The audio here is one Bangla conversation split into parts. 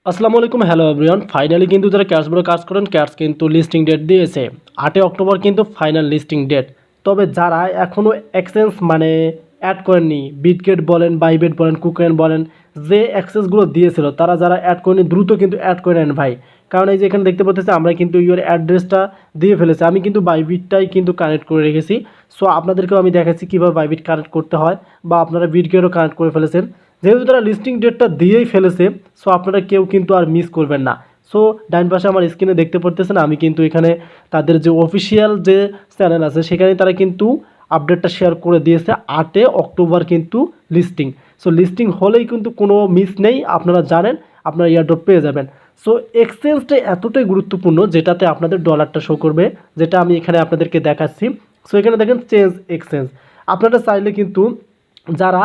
আসসালামু আলাইকুম, হ্যালো এভরিওয়ান। ফাইনালি কিন্তু যারা ক্যাশ বড় কাজ করেন, ক্যাশ কিন্তু লিস্টিং ডেট দিয়েছে 8 অক্টোবর কিন্তু ফাইনাল লিস্টিং ডেট। তবে যারা এখনও এক্সচেঞ্জ অ্যাড করেননি, বিটগেট বলেন, বাইবেট বলেন, কুকয়েন বলেন, যে অ্যাক্সেসগুলো দিয়েছিল তারা যারা অ্যাড করেনি দ্রুত কিন্তু অ্যাড করে নেন ভাই। কারণ এই যে এখানে দেখতে পাচ্ছি আমরা কিন্তু ইউর অ্যাড্রেসটা দিয়ে ফেলেছি। আমি কিন্তু বাইবিটটাই কিন্তু কানেক্ট করে রেখেছি। সো আপনাদেরকেও আমি দেখাচ্ছি কীভাবে বাইবিট কানেক্ট করতে হয়, বা আপনারা বিটগেটও কানেক্ট করে ফেলেছেন। যেহেতু তারা লিস্টিং ডেটটা দিয়েই ফেলেছে, সো আপনারা কেউ কিন্তু আর মিস করবেন না। সো ডাইন পাশে আমার স্ক্রিনে দেখতে পারতেছেন, আমি কিন্তু এখানে তাদের যে অফিসিয়াল যে চ্যানেল আছে সেখানে তারা কিন্তু আপডেটটা শেয়ার করে দিয়েছে 8 অক্টোবর কিন্তু লিস্টিং। সো লিস্টিং হলেই কিন্তু কোনো মিস নেই, আপনারা জানেন আপনারা এয়ারড্রপ পেয়ে যাবেন। সো এক্সচেঞ্জটা এতটাই গুরুত্বপূর্ণ যেটাতে আপনাদের ডলারটা শো করবে, যেটা আমি এখানে আপনাদেরকে দেখাচ্ছি। সো এখানে দেখেন চেঞ্জ এক্সচেঞ্জ। আপনারা চাইলে কিন্তু যারা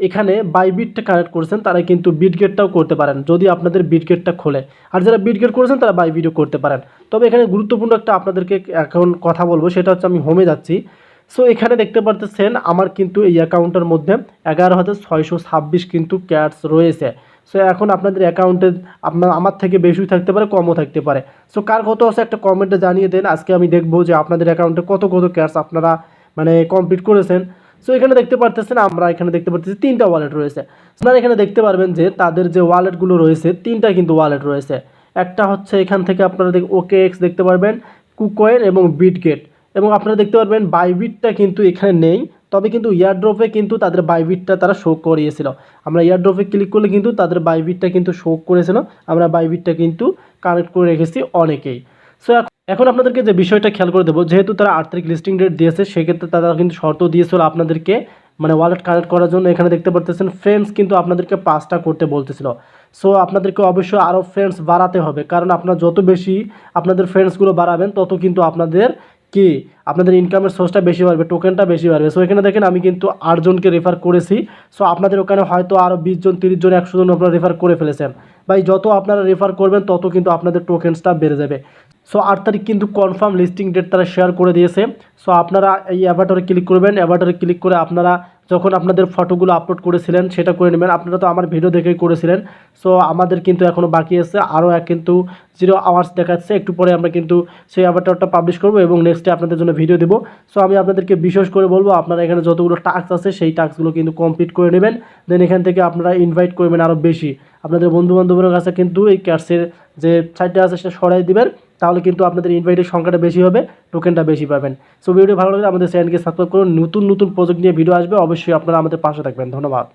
এখানে বাইবিটটা কানেক্ট করেছেন তারা কিন্তু বিটগেটটাও করতে পারেন যদি আপনাদের বিটগেটটা খোলে। আর যারা বিটগেট করেছেন তারা বাইবিটও করতে পারেন। তবে এখানে গুরুত্বপূর্ণ একটা আপনাদেরকে এখন কথা বলবো, সেটা হচ্ছে আমি হোমে যাচ্ছি। সো এখানে দেখতে পারতেছেন আমার কিন্তু এই অ্যাকাউন্টের মধ্যে 11,626 কিন্তু ক্যাশ রয়েছে। সো এখন আপনাদের অ্যাকাউন্টে আমার থেকে বেশি থাকতে পারে, কমও থাকতে পারে। সো কার কত আছে একটা কমেন্টে জানিয়ে দেন। আজকে আমি দেখবো যে আপনাদের অ্যাকাউন্টে কত কত ক্যাশ আপনারা কমপ্লিট করেছেন। সো এখানে দেখতে পারতেছেন, আমরা এখানে দেখতে পারতেছি 3টা ওয়ালেট রয়েছে। আপনারা এখানে দেখতে পারবেন যে তাদের যে ওয়ালেটগুলো রয়েছে 3টা কিন্তু ওয়ালেট রয়েছে। একটা হচ্ছে এখান থেকে আপনারা OKX দেখতে পারবেন, কুকয়েন এবং বিটগেট, এবং আপনারা দেখতে পারবেন বাইবিটটা কিন্তু এখানে নেই। তবে কিন্তু এয়ারড্রপে কিন্তু তাদের বাইবিটটা তারা শো করিয়েছিল। আমরা এয়ারড্রপে ক্লিক করলে কিন্তু তাদের বাইবিটটা কিন্তু শো করেছিল। আমরা বাইবিটটা কিন্তু কানেক্ট করে রেখেছি অনেকেই। সো এখন আপনাদেরকে যে বিষয়টা খেয়াল করে দেবো, যেহেতু তারা 8 তারিখ লিস্টিং ডেট দিয়েছে, সেক্ষেত্রে তারা কিন্তু শর্ত দিয়েছিল আপনাদেরকে ওয়ালেট কানেক্ট করার জন্য। এখানে দেখতে পারতেছেন ফ্রেন্ডস কিন্তু আপনাদেরকে 5টা করতে বলতেছিল। সো আপনাদেরকে অবশ্যই আরও ফ্রেন্ডস বাড়াতে হবে, কারণ আপনারা যত বেশি আপনাদের ফ্রেন্ডসগুলো বাড়াবেন তত কিন্তু আপনাদের ইনকামের সোর্সটা বেশি বাড়বে, টোকেনটা বেশি বাড়বে। সো এখানে দেখেন আমি কিন্তু 8 জনকে রেফার করেছি। সো আপনাদের ওখানে হয়তো আরও 20 জন, 30 জন, 100 জন আপনারা রেফার করে ফেলেছেন। ভাই যত আপনারা রেফার করবেন তত কিন্তু আপনাদের টোকেনসটা বেড়ে যাবে। সো 8 তারিখ কিন্তু কনফার্ম লিস্টিং ডেট তারা শেয়ার করে দিয়েছে। সো আপনারা এই অ্যাভাটারে ক্লিক করবেন। অ্যাভাটারে ক্লিক করে আপনারা যখন আপনাদের ফটোগুলো আপলোড করেছিলেন সেটা করে নেবেন। আপনারা তো আমার ভিডিও দেখেই করেছিলেন। সো আমাদের কিন্তু এখনও বাকি আছে, আরও কিন্তু 0 আওয়ার্স দেখাচ্ছে। একটু পরে আমরা কিন্তু সেই অ্যাভাটারটা পাবলিশ করব এবং নেক্সটে আপনাদের জন্য ভিডিও দেবো। সো আমি আপনাদেরকে বিশেষ করে বলবো, আপনারা এখানে যতগুলো টাস্ক আছে সেই টাস্কগুলো কিন্তু কমপ্লিট করে নেবেন। দেন এখান থেকে আপনারা ইনভাইট করবেন আরও বেশি আপনাদের বন্ধুবান্ধবের কাছে। কিন্তু এই ক্যাশের যে সাইটটা আছে সেটা সরাই দিবেন, তাহলে কিন্তু আপনাদের ইনভাইটের সংখ্যাটা বেশি হবে, টোকেনটা বেশি পাবেন। সো ভিডিও ভালো লাগলে আমাদের চ্যানেলকে সাবস্ক্রাইব করুন। নতুন নতুন প্রজেক্ট নিয়ে ভিডিও আসবে, অবশ্যই আপনারা আমাদের পাশে থাকবেন। ধন্যবাদ।